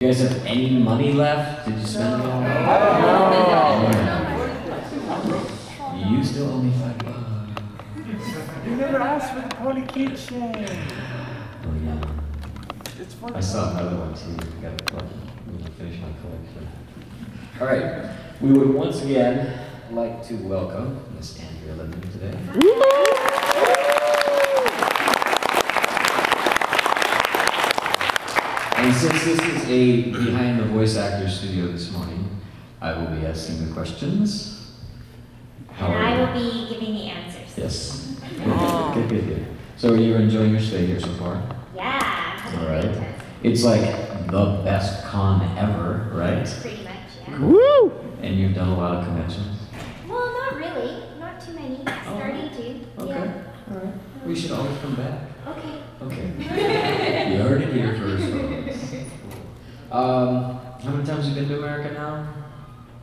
You guys have any money left? Did you spend it all? No. You still owe me $5. You never asked for the pony keychain. Oh yeah. It's fun. I saw another one too. Got to finish my collection. All right. We would once again like to welcome Miss Andrea Libman today. And since this is a behind the voice actor studio this morning, I will be asking the questions. And I will be giving the answers. Yes. Good. So you're enjoying your stay here so far? Yeah. All right. It's like the best con ever, right? Pretty much, yeah. Woo! And you've done a lot of conventions? Well, not really. Not too many. Starting to. Okay. Yeah. All right. We should always come back. Okay. Okay. You heard it here first, folks. How many times have you been to America now?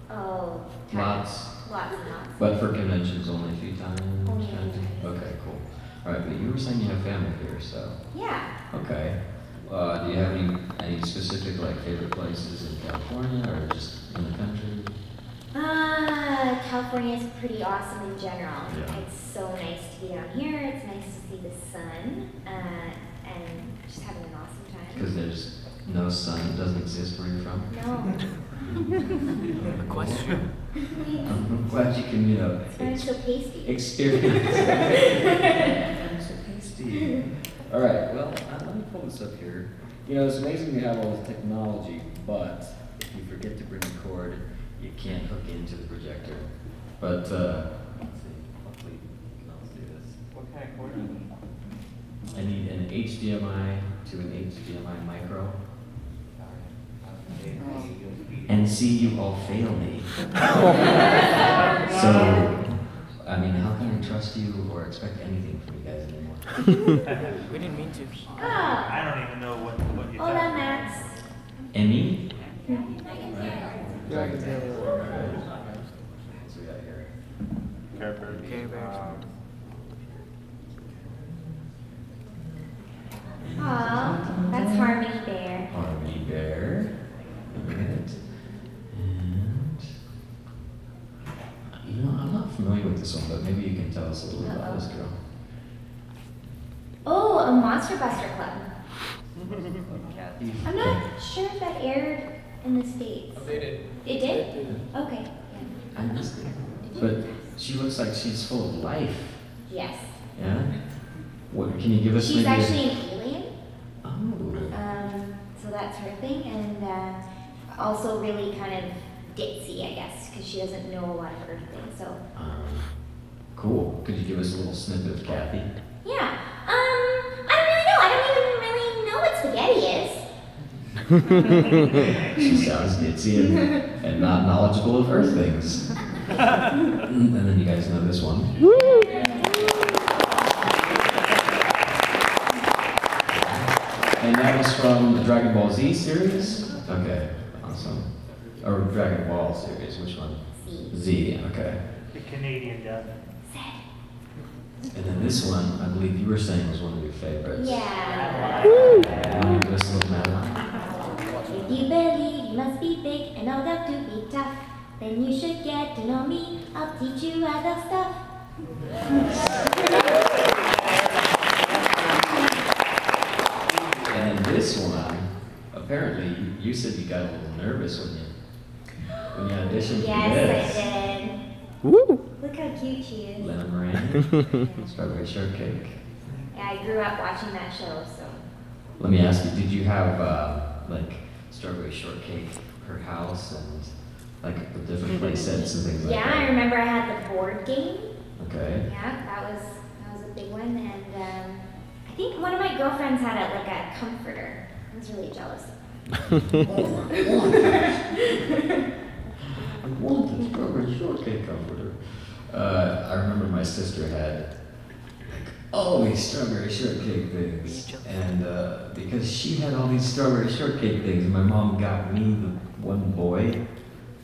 Oh. Lots. Lots and lots. But for conventions, only a few times? Only a few times. Okay, cool. All right, but you were saying you have family here, so. Yeah. Okay. Do you have any specific favorite places in California or just in the country? California is pretty awesome in general. Yeah. It's so nice to be down here. It's nice to see the sun and just having an awesome time. Because there's no sun, it doesn't exist where you're from? No. A question. I'm glad you can, It's why it's so pasty. experience. I'm so tasty. All right, well, let me pull this up here. It's amazing we have all this technology, but if you forget to bring a cord, you can't hook into the projector. But, let's see, hopefully you can all do this. What kind of cord? I need an HDMI to an HDMI micro. And see, you all fail me. So, I mean, how can I trust you or expect anything from you guys anymore? We didn't mean to. Oh. I don't even know what you Hola, thought. Max. Emmy? Yeah. Right. So we got here. Care Bears. Aw, that's Harmony Bear. Harmony Bear. Alright. And I'm not familiar with this one, but maybe you can tell us a little bit about this girl. Oh, a Monster Buster Club. Kathy. I'm not sure if that aired in the States. Oh, they did. It did? Okay. I missed it. But she looks like she's full of life. Yes. Yeah? What, can you give us She's maybe actually an alien. Oh. So that's her thing, and also really kind of ditzy, I guess, because she doesn't know a lot of Earth things. So. Cool. Could you give us a little snippet of Kathy? Yeah. I don't really know. I don't even really know what spaghetti is. She sounds ditzy and not knowledgeable of Earth things. And then you guys know this one. And that was from the Dragon Ball Z series? Okay, awesome. Or Dragon Ball series, which one? Z, okay. The Canadian dub. And then this one, I believe you were saying was one of your favorites. Yeah. Woo! And give us a little map. If you believe you must be big and all that to be tough, then you should get to know me. I'll teach you other stuff. And this one, apparently, you said you got a little nervous when you auditioned for Yes, this. I did. Woo! Look how cute she is. Lena Moran, Strawberry Shortcake. Yeah, I grew up watching that show, so. Let me ask you, did you have Strawberry Shortcake, her house, and the different play sets and things like Yeah, that? I remember I had the board game. Okay. Yeah, that was a big one, and I think one of my girlfriends had a comforter. I was really jealous. I want the Strawberry Shortcake comforter. I remember my sister had all these Strawberry Shortcake things, and because she had all these Strawberry Shortcake things, my mom got me the one boy.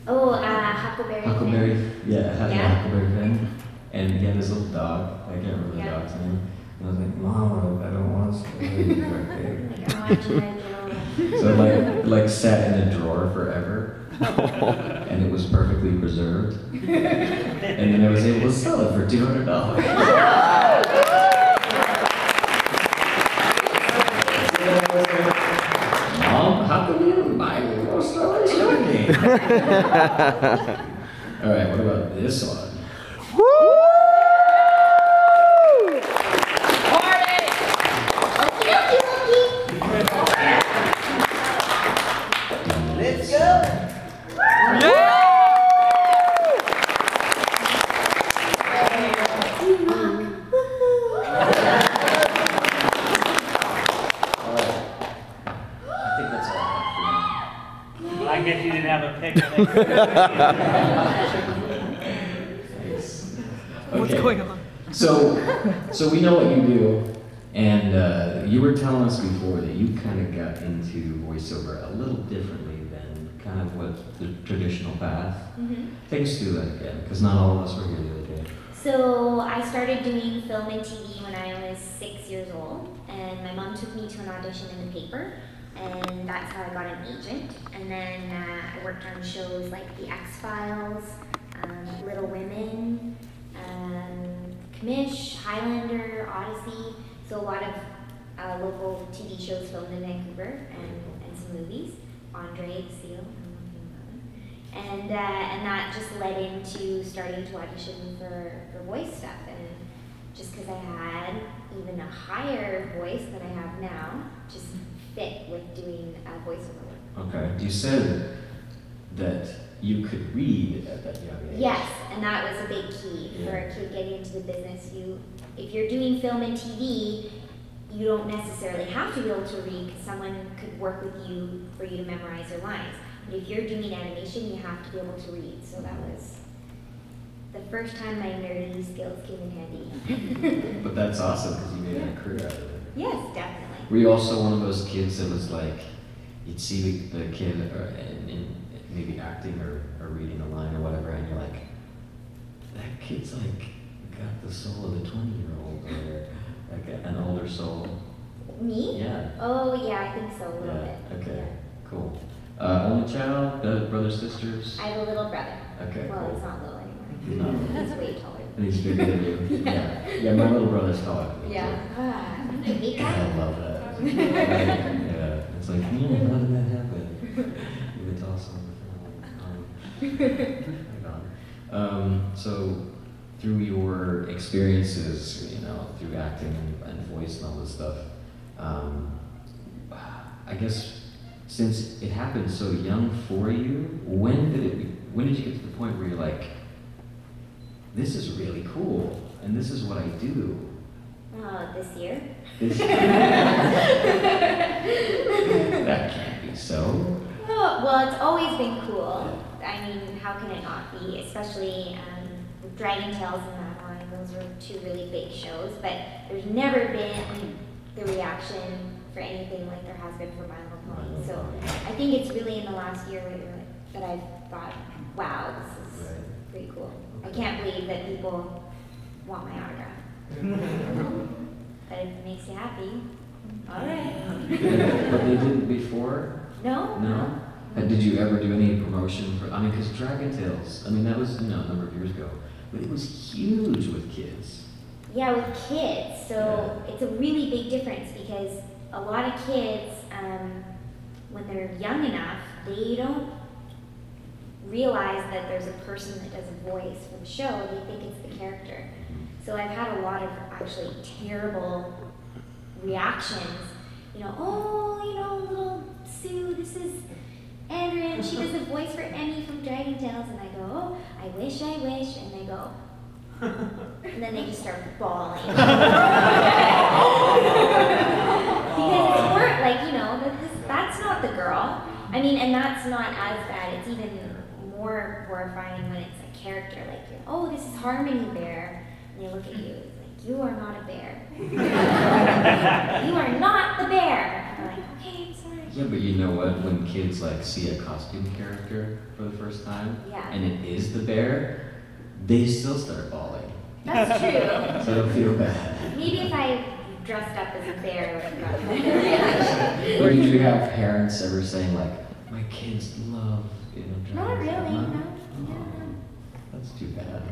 Oh, Huckleberry Finn. Huckleberry, yeah, it had Yeah. a Huckleberry Finn, and he had this little dog. I can't remember the Yeah. dog's name. And I was like, Mom, I don't want Strawberry Shortcake. Like, I want G.I. Joe. So like sat in a drawer forever, and it was perfectly preserved. And then I was able to sell it for $200. Mom, how come you didn't buy me more strawberry shortcake? All right, what about this one? Let's go! I guess you didn't have a pick. What's going on? So we know what you do, and you were telling us before that you kind of got into voiceover a little differently than kind of what the traditional path. Take us through that again, because not all of us were here the other day. So I started doing film and TV when I was 6 years old, and my mom took me to an audition in the paper, and that's how I got an agent. And then I worked on shows like The X-Files, Little Women, Commish, Highlander, Odyssey, so a lot of local TV shows filmed in Vancouver, and some movies. Andrea Libman, and that just led into starting to audition for voice stuff, and just because I had even a higher voice than I have now, just fit with doing voiceover work. Okay, you said that you could read at that young age. Yes, and that was a big key for a kid getting into the business. If you're doing film and TV, you don't necessarily have to be able to read, because someone could work with you for you to memorize your lines. But if you're doing animation, you have to be able to read. So that was the first time my nerdy skills came in handy. But that's awesome, because you made a career out of it. Yes, definitely. Were you also one of those kids that was like, you'd see the kid in maybe acting or reading a line or whatever, and you're like, that kid's like got the soul of a 20-year-old, or like an older soul? Me? Yeah. Oh, yeah, I think so, a little bit. Okay, Yeah. cool. Only child, brothers, sisters? I have a little brother. Okay, Well, cool. he's not little anymore. No. He's way taller. And he's bigger than you? Yeah, my little brother's taller than me, Yeah. too. I hate I that. love that. Yeah, it's like, how did that happen? It's awesome. So through your experiences, through acting and voice and all this stuff, I guess since it happened so young for you, when did you get to the point where you're like, this is really cool, and this is what I do? This year. That can't be so. Oh, well, it's always been cool. I mean, how can it not be? Especially with Dragon Tales and that line. Those were two really big shows, but there's never been the reaction for anything like there has been for My Little Pony. So I think it's really in the last year that I've thought, wow, this is pretty cool. I can't believe that people want my autograph. But if it makes you happy, all right. But they didn't before? No? No? Did you ever do any promotion for, because Dragon Tales, that was, a number of years ago, but it was huge with kids. Yeah, with kids. So it's a really big difference, because a lot of kids, when they're young enough, they don't realize that there's a person that does a voice for the show. They think it's the character. So I've had a lot of actually terrible reactions. Little Sue, this is Andrea, and she does a voice for Emmy from Dragon Tales. And I go, oh, I wish, and they go, and then they just start bawling. Because it's work, that's not the girl. And that's not as bad. It's even more horrifying when it's a character, oh, this is Harmony Bear. And they look at you, it's like, you are not a bear. You are not the bear. And I'm like, okay, I'm sorry. Yeah, but you know what? When kids see a costume character for the first time, and it is the bear, they still start bawling. That's true. So I don't feel bad. Maybe if I dressed up as a bear would have gotten it. Or did you have parents ever saying like, my kids love, Not really, no. That's too bad.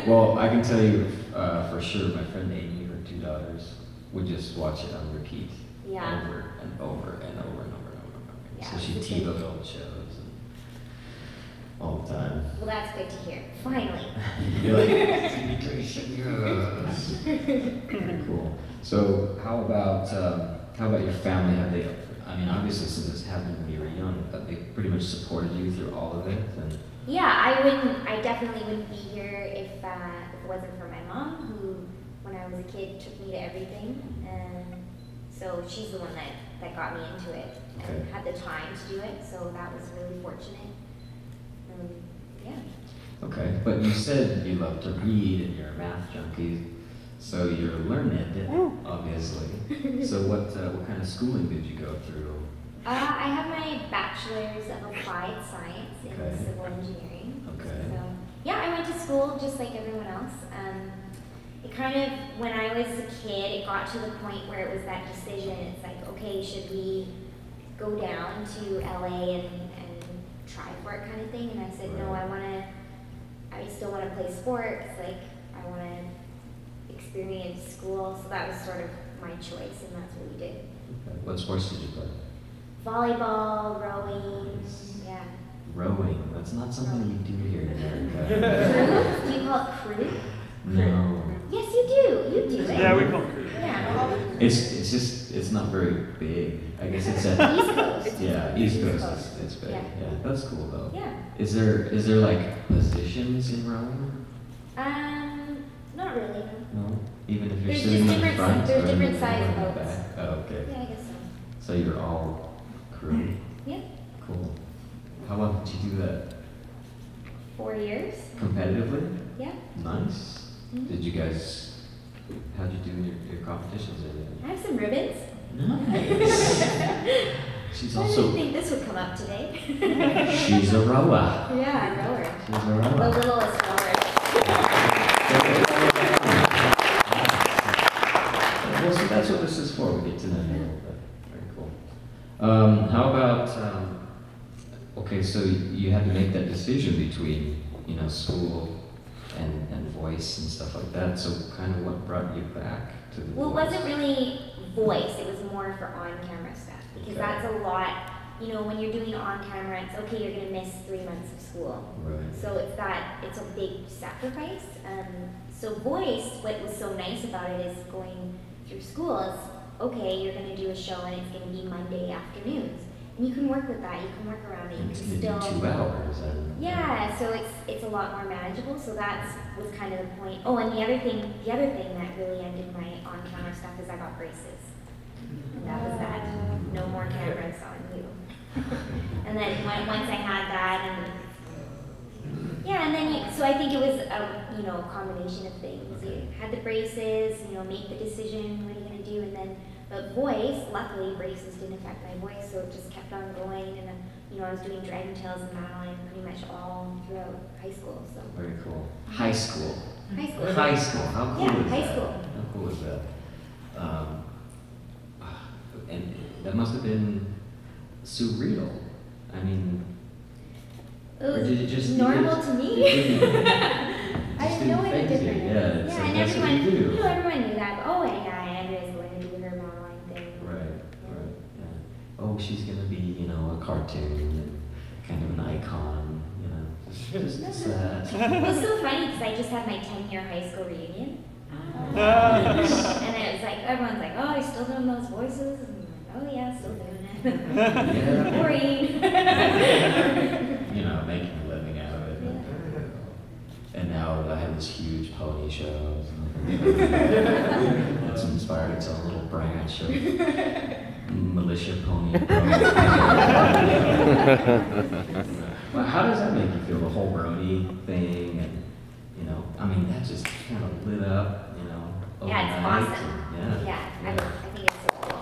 Well, I can tell you for sure, my friend Amy, her 2 daughters, would just watch it on repeat. Yeah. Over and over and over and over and over and over. Yeah, So she'd TiVo old shows and all the time. Well, that's good to hear. Finally. You're like, imitation, yes. Very cool. So how about your family? Have they, I mean, obviously since this happened when you were young, they pretty much supported you through all of it? And Yeah, I definitely wouldn't be here if it wasn't for my mom, who, when I was a kid, took me to everything. And so she's the one that got me into it and had the time to do it, so that was really fortunate. Yeah. Okay, but you said you love to read and you're a math junkie, so you're learned, obviously. So what kind of schooling did you go through? I have my bachelor's of applied science in civil engineering. Okay. So yeah, I went to school just like everyone else. It kind of, when I was a kid, it got to the point where it was that decision. It's like, okay, should we go down to LA and try for it kind of thing? And I said, no, I still want to play sports. Like, I want to experience school. So that was sort of my choice, and that's what we did. Okay. What sports did you play? Volleyball, rowing, yeah. Rowing, that's not something you do here in America. Crew? Do you call it crew? No. Yes, you do. You do it. Yeah, we call it crew. Yeah. It's not very big. I guess it's at East Coast. Yeah, East Coast. It's big. Yeah. Yeah, that's cool though. Yeah. Is there like positions in rowing? Not really. No. Even if you're There's sitting just in different front. there's or different in size the boats. back? Oh, okay. Yeah, I guess so. So you're all crew. Yeah. Cool. How long did you do that? 4 years. Competitively? Yeah. Nice. Mhm. Did you guys? How'd you do in your competitions? I have some ribbons. Nice. She's I also. didn't think this would come up today. She's a rower. Yeah, a rower. She's a The rower. littlest rower. Well, so that's what this is for. We get to know you a little bit. Very cool. How about? Okay, so you had to make that decision between school and voice and stuff like that. So kind of what brought you back to the Well, it voice? wasn't really voice. It was more for on-camera stuff because that's a lot. When you're doing on-camera, it's okay. You're gonna miss 3 months of school. Right. So it's a big sacrifice. So voice, what was so nice about it is going through school is, okay, you're gonna do a show and it's gonna be Monday afternoons. And you can work with that, you can work around it, you It's can gonna still. be 2 hours. And, Yeah, so it's a lot more manageable, so that was kind of the point. Oh, and the other thing that really ended my on-camera stuff is I got braces. And that was that. No more cameras on you. And then once I had that, and then so I think it was a combination of things. You had the braces, make the decision, what are you gonna do, and then but voice, luckily braces didn't affect my voice, so it just kept on going, and then I was doing Dragon Tales and Madeline pretty much all throughout high school. So very cool. High school. high school. High school. How cool is high that? school. How cool is that? And that must have been surreal. I mean, It or was did it just normal to me. I didn't know any different. Yeah, it's like, and that's what you do. everyone knew that. Oh, yeah, Andrea's going to do her Madeline thing. Right. Yeah. Oh, she's gonna be, a cartoon and kind of an icon, just that. It was so funny because I just had my 10-year high school reunion. Nice. And it was like, everyone's like, oh, you still doing those voices? And I'm like, oh, yeah, still doing it. Yeah. Boring. Making a living out of it. And now I have this huge pony show. It's inspired its own little branch of militia pony. Well, how does that make you feel, the whole Brony thing? And, that just kind of lit up, overnight. Yeah, it's awesome. And, Yeah, I think it's so cool.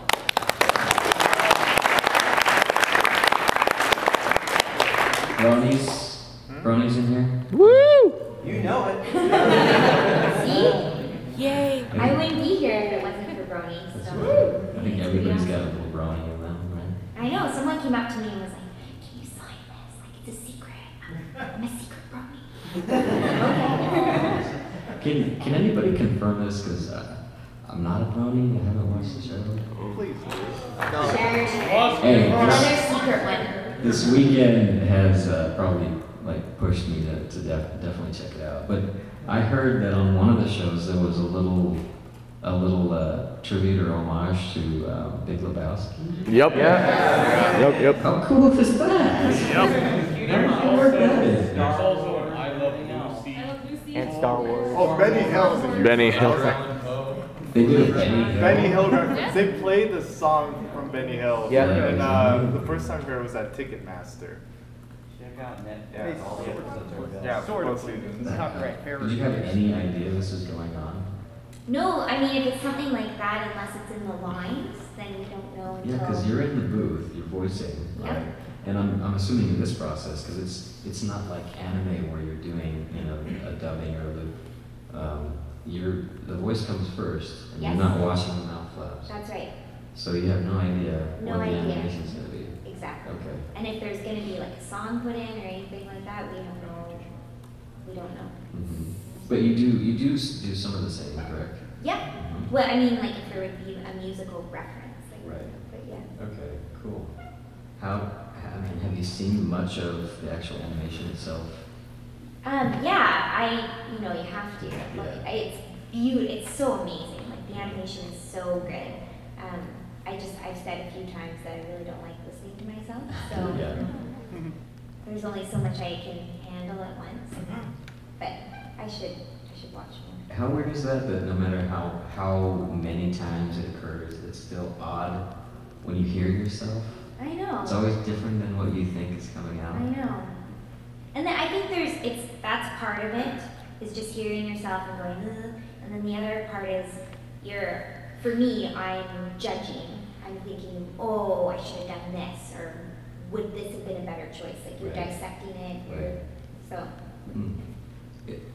Brony's in here? You know it. See? Yay! I wouldn't be here if it wasn't for bronies. That's So right. I think everybody's got a little brownie in them, right? I know. Someone came up to me and was like, "Can you sign this? Like it's a secret. I'm a secret brony." Okay. Can anybody confirm this? Because I'm not a brony. I haven't watched the show. Please. Hey, Another secret one. this weekend has probably like pushed me to definitely check it out. But I heard that on one of the shows there was a little tribute or homage to Big Lebowski. Yep. Yeah. Yep. How cool is that? Yep. How worked that is. There's also an I Love Lucy. And Star Wars. Oh, Benny Hill. Benny Hill. They did a Benny Hill. Benny Hill reference. They played the song from Benny Hill. Yeah. And the first time I heard was at Ticketmaster. Yeah, Sort of. both seasons. Copyright Did you have any idea this was going on? No, I mean if it's something like that, unless it's in the lines, then we don't know until. Yeah, because you're in the booth, you're voicing, right? Yeah. And I'm assuming in this process, because it's not like anime where you're doing, you know, a dubbing or the voice comes first, and Yes. you're not watching the mouth flaps. That's right. So you have no idea No what the idea. animation's going to be. Exactly. Okay. And if there's going to be like a song put in or anything like that, we don't know. We don't know. Hmm. But you do some of the same, correct? Yep. Mhm. Well, I mean, like if there would be a musical reference. Like, Right. But yeah. Okay, cool. Have you seen much of the actual animation itself? Yeah, you have to. Yeah. Like, it's beautiful. It's so amazing. Like the animation is so good. I've said a few times that I really don't like listening to myself. So Yeah. there's only so much I can handle at once. But I should watch more. How weird is that no matter how many times it occurs, it's still odd when you hear yourself? I know. It's always different than what you think is coming out. I know. And then I think that's part of it, is just hearing yourself and going, ugh. And then the other part is for me, I'm judging. I'm thinking, oh, I should have done this, or would this have been a better choice? Like you're Right. dissecting it. Right. So. Mm.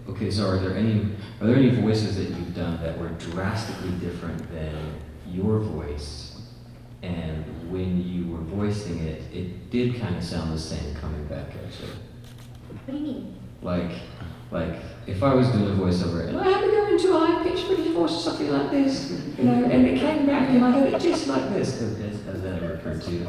Okay, so are there any voices that you've done that were drastically different than your voice, and when you were voicing it, it did kind of sound the same coming back at you? What do you mean? Like if I was doing a voiceover and I had to go into a high-pitched British voice or something like this, you know, and it came back and I heard it just like this. Has that ever occurred to you?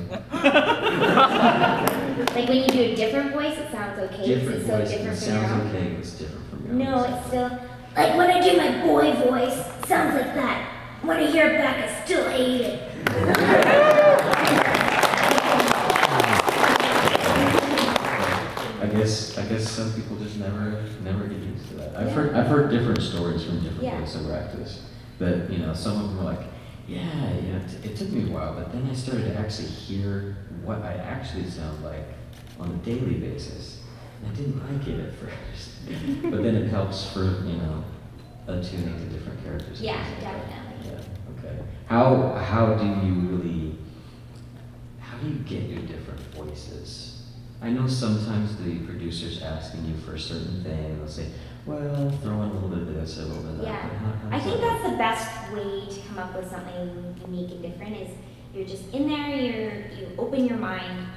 Like when you do a different voice, it sounds okay. 'Cause Different it's so voice, different it from your sounds own. okay, but it's different from your own. No, it's still like when I do my boy voice, it sounds like that. When I hear it back, I still hate it. I guess some people just never get used to that. I've heard different stories from different Yeah. voiceover actors that, you know, some of them were like, yeah, you know, it took me a while, but then I started to actually hear what I actually sound like on a daily basis. And I didn't like it at first. But then it helps for, you know, attuning to different characters. and Yeah, things like that. definitely. Yeah, okay. How do you get your different voices? I know sometimes the producer's asking you for a certain thing, and they'll say, well, throw in a little bit of this or a little bit of that. Yeah. But how I does think that that's the best way to come up with something unique and different is you're just in there, you open your mind.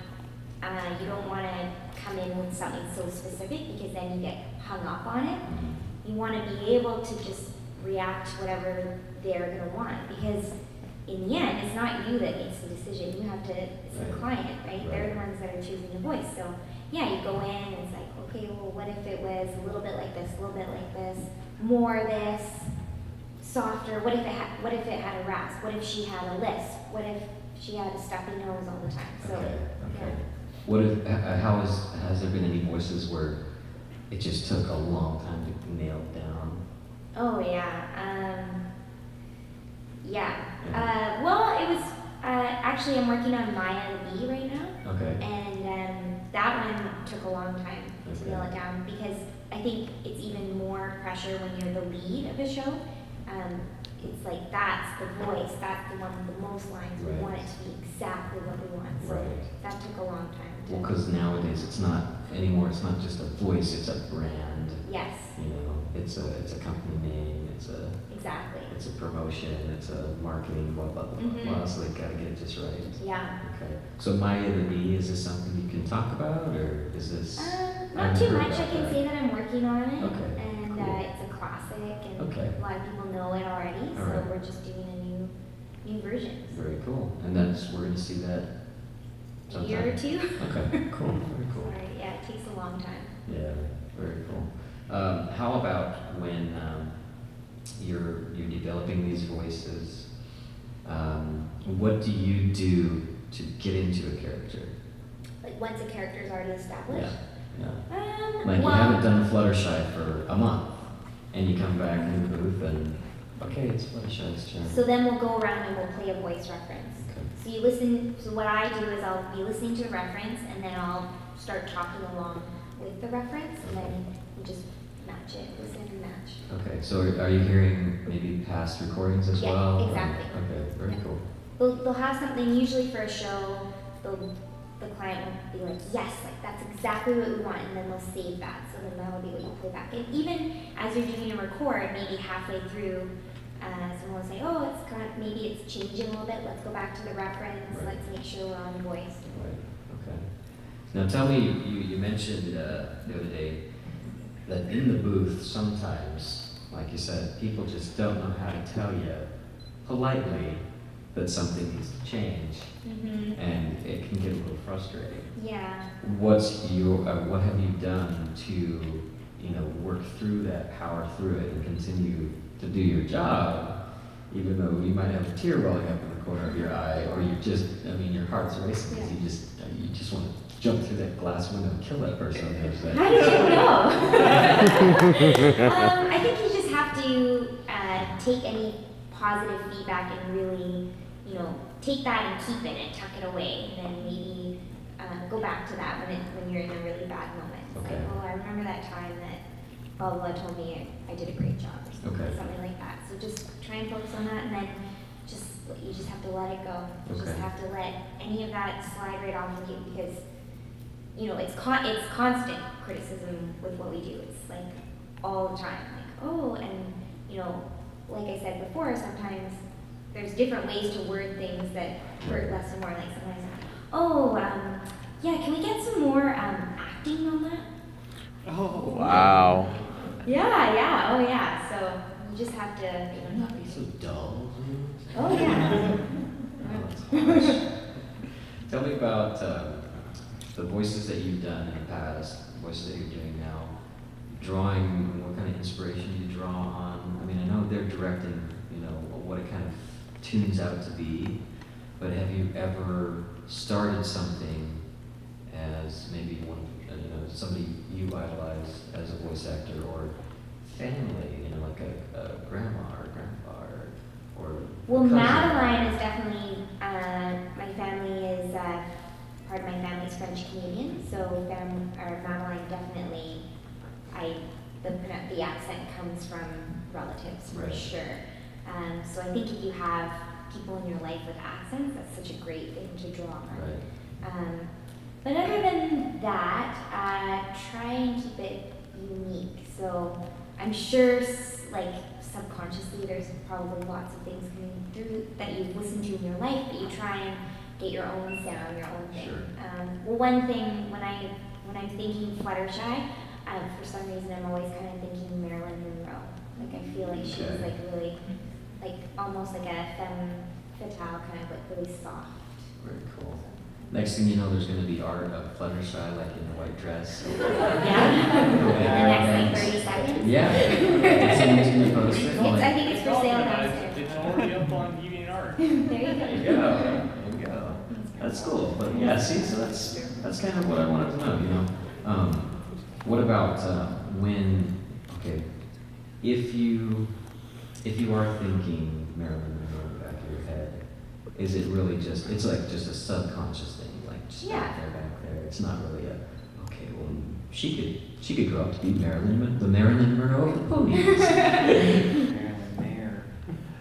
You don't want to come in with something so specific because then you get hung up on it. Mhm. You want to be able to just react to whatever they're going to want because in the end, it's not you that makes the decision. You have to, it's the Right. client, right? They're Right. the ones that are choosing the voice. So yeah, you go in and it's like, okay, well, what if it was a little bit like this, a little bit like this, more this, softer? What if it had a rasp? What if she had a lisp? What if she had a stuffy nose all the time? So Okay. yeah. What if, has there been any voices where it just took a long time to nail down? Oh yeah. Well, it was actually I'm working on Maya the Bee right now. Okay. And that one took a long time to Okay. nail it down because I think it's even more pressure when you're the lead of a show. It's like that's the voice, that's the one with the most lines. We Right. want it to be exactly what we want. So Right. that took a long time Well, because nowadays it's not anymore. It's not just a voice; it's a brand. Yes. You know, it's a company name. Exactly. It's a promotion. It's a marketing. Blah blah blah. Blah. So they gotta get it just right. Yeah. Okay. So Maya the Me, is this something you can talk about, or is this? Not too much. I can say that I'm working on it. Okay. And Cool. it's a classic, and Okay. a lot of people know it already. So Alright. we're just doing a new version. Very cool. And we're gonna see that. A Sometime. year or two. Okay. Cool. Very cool. Sorry, yeah, it takes a long time. Yeah. Very cool. How about when you're developing these voices? What do you do to get into a character? Like once a character is already established. Yeah. Like you well, haven't done Fluttershy for a month, and you come back in the booth and okay, it's Fluttershy's turn. So then we'll go around and we'll play a voice reference. Okay. So you listen. So what I do is I'll be listening to a reference, and then I'll start talking along with the reference, and then we just match it, listen and match. Okay, so are you hearing maybe past recordings as Yeah, well? exactly. Okay, very Yeah. cool. They'll have something usually for a show. The client will be like, yes, like that's exactly what we want, and then they'll save that. So then that'll be what you play back. And even as you're doing a record, maybe halfway through, someone will say, oh, maybe it's changing a little bit. Let's go back to the reference. Right. Let's make sure we're on voice. Right, okay. Now tell me, you mentioned the other day that in the booth sometimes, like you said, people just don't know how to tell you politely that something needs to change, and it can get a little frustrating. Yeah. What have you done to, work through that, power through it, and continue to do your job, even though you might have a tear welling up in the corner of your eye, or your heart's racing because you just want to jump through that glass window and kill that person on the other side. How did you know? I think you just have to take any positive feedback and really, take that and keep it and tuck it away, and then maybe go back to that when you're in a really bad moment. It's Okay. like, oh, I remember that time that blah blah told me I did a great job or something, Okay. something like that. So just try and focus on that, and then you just have to let it go. You just Okay. have to let any of that slide right off of you, because it's constant criticism with what we do. It's like all the time, like, oh, and like I said before, sometimes there's different ways to word things that hurt less and more. Like sometimes, oh, yeah, can we get some more acting on that? Oh, Wow. Yeah, oh yeah. So you just have to, Not be so dull. oh yeah. Tell me about the voices that you've done in the past, voices that you're doing now. Drawing, what kind of inspiration do you draw on? I mean, I know they're directing, what it kind of tunes out to be, but have you ever started something as maybe somebody you idolize as a voice actor, or family, like a grandma or a grandpa or Well, cousin? Madeline is definitely, my family is, part of my family is French Canadian, so Madeline definitely, the accent comes from relatives for Right. sure. So I think if you have people in your life with accents, that's such a great thing to draw on. Right. But other than that, try and keep it unique. So I'm sure, subconsciously, there's probably lots of things coming through that you've listened to in your life, but you try and get your own sound, your own thing. Sure. Well, one thing when I'm thinking Fluttershy, for some reason I'm always kind of thinking Marilyn Monroe. Like I feel like she's Okay. really, almost like a femme fatale, kind of really soft. Very cool. Next thing you know, there's going to be art of Fluttershy, like in a white dress. Yeah. In the next 30 seconds. Yeah. Someone's going to post it. I think it's for sale Guys, downstairs. it's already up on DeviantArt. There you There go. you go. There you go. That's cool. But yeah, see, so that's kind of what I wanted to know. What about if you are thinking Marilyn Monroe in the back of your head, is it really just a subconscious thing, just back there. It's not really she could grow up to be the Marilyn Monroe of the ponies. Yeah,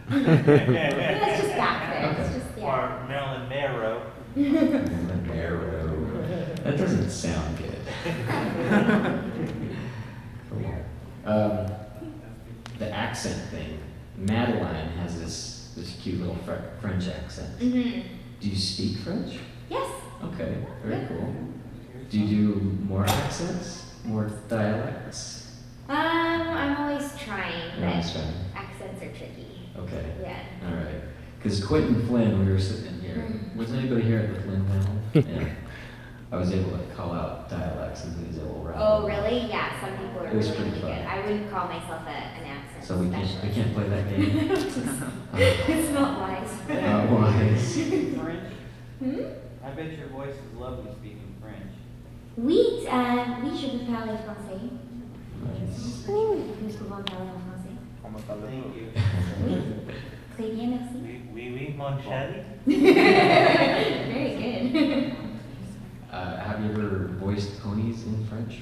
it's just back there. It's just, Or Marilyn Monroe. Marilyn Monroe. That doesn't sound good. Cool. The accent thing. Madeline has this cute little French accent. Mm-hmm. Do you speak French? Yes. Okay, very Yeah. cool. Do you do more accents? More dialects? I'm always trying, You're but always trying. accents are tricky. Okay. Yeah. All right. Because Quentin Flynn, we were sitting here. Was anybody here at the Flynn panel? Yeah. I was able to call out dialects and he was able to rattle. Oh, really? Yeah, some people are It was really, pretty really fun. good. I wouldn't call myself an accent So we specialist. can't play that game. It's not wise. Not wise. French? Hmm? I bet your voice is lovely speaking French. Oui, je peux parler français. Nice. Nous pouvons parler en français. Thank you. Oui. Très bien, merci. Oui, mon chéri. Very good. Have you ever voiced ponies in French?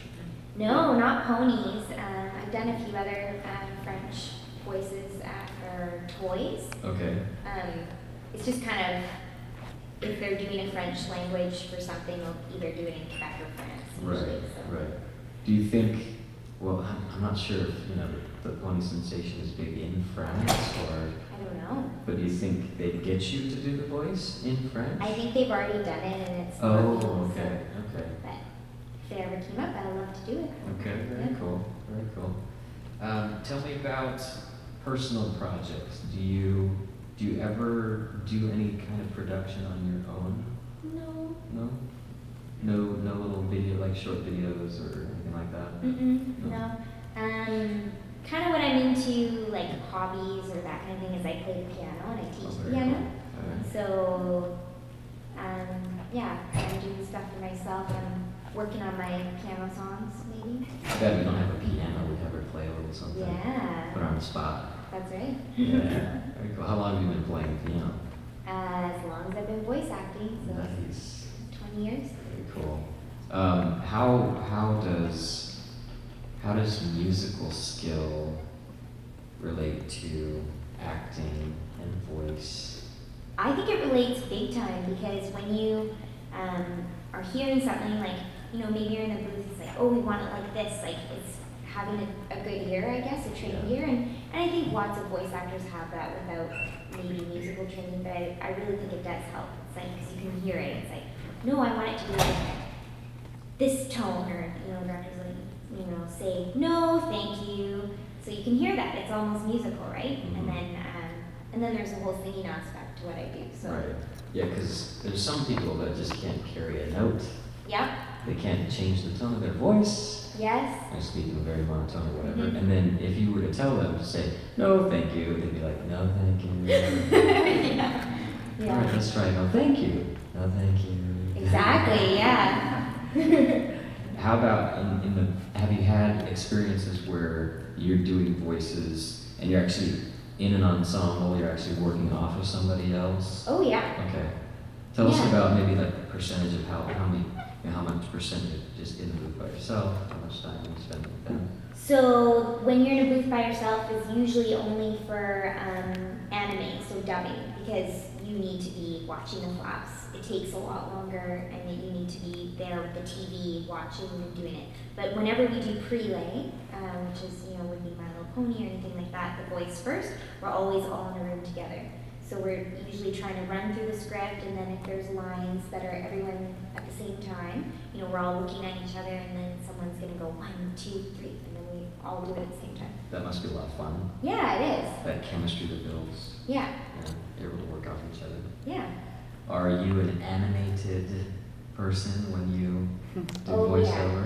No, not ponies. I've done a few other French voices for toys. Okay. It's just kind of, if they're doing a French language for something, they'll either do it in Quebec or France. Usually, so. Right. Do you think? Well, I'm not sure if the pony sensation is big in France or. I don't know. But do you think they'd get you to do the voice in French? I think they've already done it and it's Oh, working, okay, so- okay. But if it ever came up, I'd love to do it. Okay, very Yeah. cool, very cool. Tell me about personal projects. Do you ever do any kind of production on your own? No. No? No little video, like short videos or anything like that? No. Kind of what I'm into, like hobbies or that kind of thing, is I play the piano and I teach Oh, the very piano. cool. Alright. So, yeah, I'm doing stuff for myself. I'm working on my piano songs, maybe. I bet we don't have a piano, we'd have her play a little something. Yeah. Put her on the spot. That's right. Yeah, very cool. How long have you been playing piano? As long as I've been voice acting, so Nice. 20 years. Very cool. How does musical skill relate to acting and voice? I think it relates big time because when you are hearing something like, maybe you're in the booth, it's like, oh, we want it like this, like it's having a good ear, I guess, a trained ear, and I think lots of voice actors have that without maybe musical training, but I really think it does help. It's like, because you can hear it, it's like, no, I want it to be like this tone, or, the director's like, say, no, thank you, so you can hear that, it's almost musical, right? Mhm. And then there's a whole singing aspect to what I do, so. Right. Yeah, because there's some people that just can't carry a note. Yep, They can't change the tone of their voice. yes, They're speaking very monotone or whatever. Mhm. And then if you were to tell them to say, no, thank you, they'd be like, no, thank you. yeah. All right, let's try. No, thank you. No, thank you. Exactly, yeah. How about have you had experiences where you're doing voices and you're actually in an ensemble, you're actually working off of somebody else? Oh, yeah. Okay. Tell us Yeah. about maybe like the percentage of how much percentage just in the booth by yourself, how much time you spend with them. So when you're in a booth by yourself is usually only for anime, so dubbing, because you need to be watching the flaps. It takes a lot longer, and then you need to be there with the TV watching and doing it. But whenever we do prelay, which is would be My Little Pony or anything like that, the voice first, we're always all in a room together. So we're usually trying to run through the script, and then if there's lines that are everyone at the same time, we're all looking at each other, and then someone's gonna go 1, 2, 3, and then we all do it at the same time. That must be a lot of fun. Yeah, it is. That chemistry that builds, Yeah, you're able to work off each other. yeah. Are you an animated person when you do Oh, voiceover?